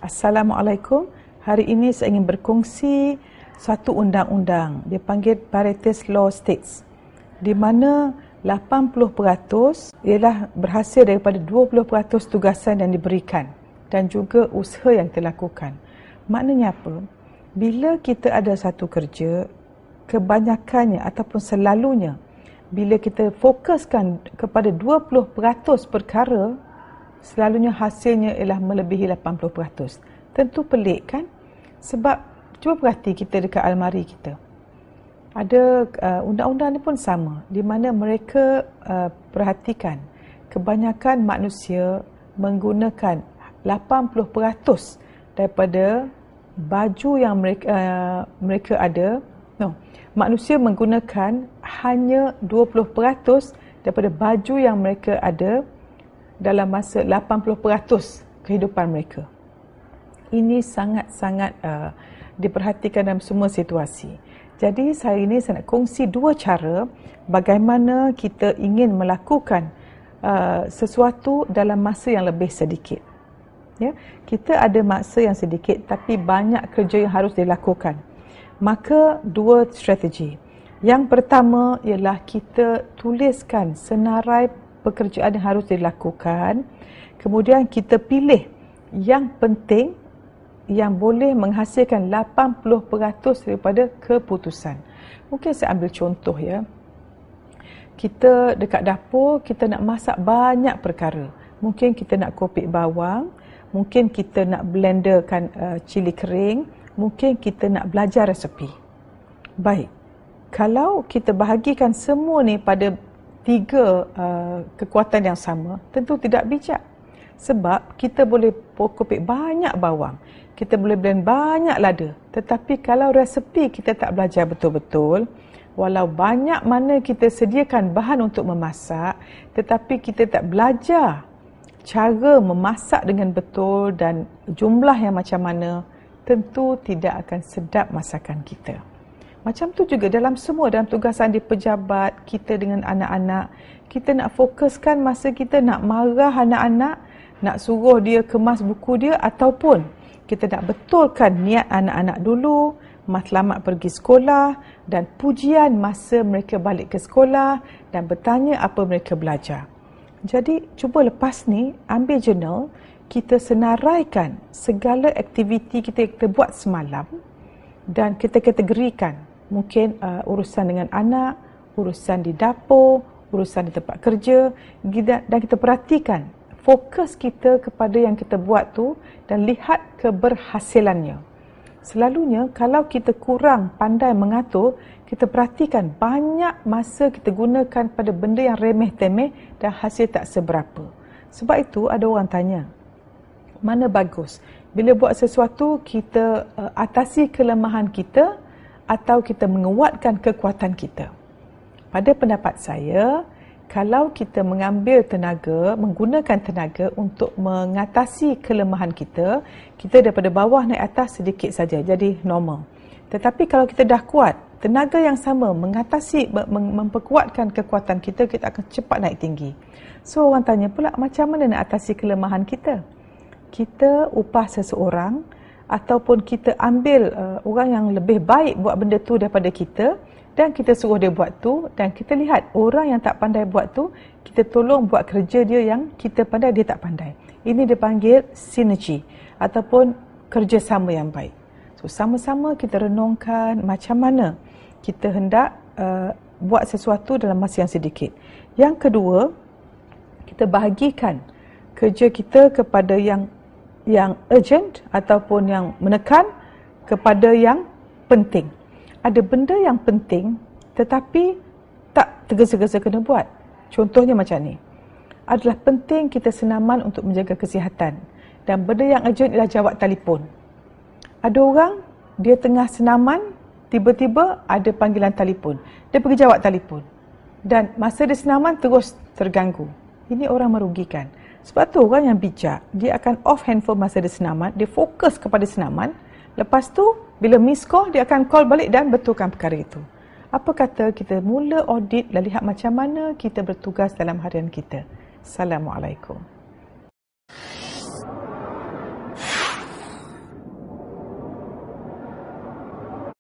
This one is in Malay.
Assalamualaikum. Hari ini saya ingin berkongsi satu undang-undang. Dia panggil Paritatis Law States, di mana 80% ialah berhasil daripada 20% tugasan yang diberikan dan juga usaha yang dilakukan. Maknanya apa? Bila kita ada satu kerja, kebanyakannya ataupun selalunya, bila kita fokuskan kepada 20% perkara, selalunya hasilnya ialah melebihi 80%. Tentu pelik kan? Sebab cuba perhati kita dekat almari kita. Ada undang-undang ni pun sama, di mana mereka perhatikan kebanyakan manusia menggunakan 80% daripada baju yang mereka ada. Manusia menggunakan hanya 20% daripada baju yang mereka ada dalam masa 80% kehidupan mereka. Ini sangat-sangat diperhatikan dalam semua situasi. Jadi hari ini saya nak kongsi dua cara bagaimana kita ingin melakukan sesuatu dalam masa yang lebih sedikit. Ya, kita ada masa yang sedikit tapi banyak kerja yang harus dilakukan. Maka dua strategi. Yang pertama ialah kita tuliskan senarai pekerjaan yang harus dilakukan. Kemudian kita pilih yang penting yang boleh menghasilkan 80% daripada keputusan. Mungkin saya ambil contoh ya. Kita dekat dapur, kita nak masak banyak perkara. Mungkin kita nak kopek bawang, mungkin kita nak blenderkan cili kering, mungkin kita nak belajar resepi. Baik, kalau kita bahagikan semua ni pada tiga kekuatan yang sama, tentu tidak bijak. Sebab kita boleh kopek banyak bawang, kita boleh blend banyak lada. Tetapi kalau resepi kita tak belajar betul-betul, walau banyak mana kita sediakan bahan untuk memasak, tetapi kita tak belajar cara memasak dengan betul dan jumlah yang macam mana, tentu tidak akan sedap masakan kita. Macam tu juga dalam tugasan di pejabat, kita dengan anak-anak, kita nak fokuskan masa kita nak marah anak-anak, nak suruh dia kemas buku dia, ataupun kita nak betulkan niat anak-anak dulu, matlamat pergi sekolah dan pujian masa mereka balik ke sekolah dan bertanya apa mereka belajar. Jadi cuba lepas ni ambil jurnal, kita senaraikan segala aktiviti kita buat semalam dan kita kategorikan. Mungkin urusan dengan anak, urusan di dapur, urusan di tempat kerja, dan kita perhatikan fokus kita kepada yang kita buat tu dan lihat keberhasilannya. Selalunya kalau kita kurang pandai mengatur, kita perhatikan banyak masa kita gunakan pada benda yang remeh-temeh dan hasil tak seberapa. Sebab itu ada orang tanya, mana bagus? Bila buat sesuatu, kita atasi kelemahan kita atau kita menguatkan kekuatan kita? Pada pendapat saya, kalau kita mengambil tenaga, menggunakan tenaga untuk mengatasi kelemahan kita, kita daripada bawah naik atas sedikit saja, jadi normal. Tetapi kalau kita dah kuat, tenaga yang sama mengatasi, memperkuatkan kekuatan kita, kita akan cepat naik tinggi. So orang tanya pula, macam mana nak atasi kelemahan kita? Kita upah seseorang ataupun kita ambil orang yang lebih baik buat benda tu daripada kita dan kita suruh dia buat tu, dan kita lihat orang yang tak pandai buat tu, kita tolong buat kerja dia yang kita pandai, dia tak pandai. Ini dipanggil sinergi ataupun kerjasama yang baik. So sama-sama kita renungkan macam mana kita hendak buat sesuatu dalam masa yang sedikit. Yang kedua, kita bahagikan kerja kita kepada yang urgent ataupun yang menekan kepada yang penting. Ada benda yang penting tetapi tak tergesa-gesa kena buat. Contohnya macam ni. Adalah penting kita senaman untuk menjaga kesihatan. Dan benda yang urgent ialah jawab telefon. Ada orang, dia tengah senaman, tiba-tiba ada panggilan telefon. Dia pergi jawab telefon. Dan masa dia senaman terus terganggu. Ini orang merugikan. Sebab tu orang yang bijak, dia akan off handphone masa dia senaman, dia fokus kepada senaman. Lepas tu, bila miss call, dia akan call balik dan betulkan perkara itu. Apa kata kita mula audit dan lihat macam mana kita bertugas dalam harian kita. Assalamualaikum.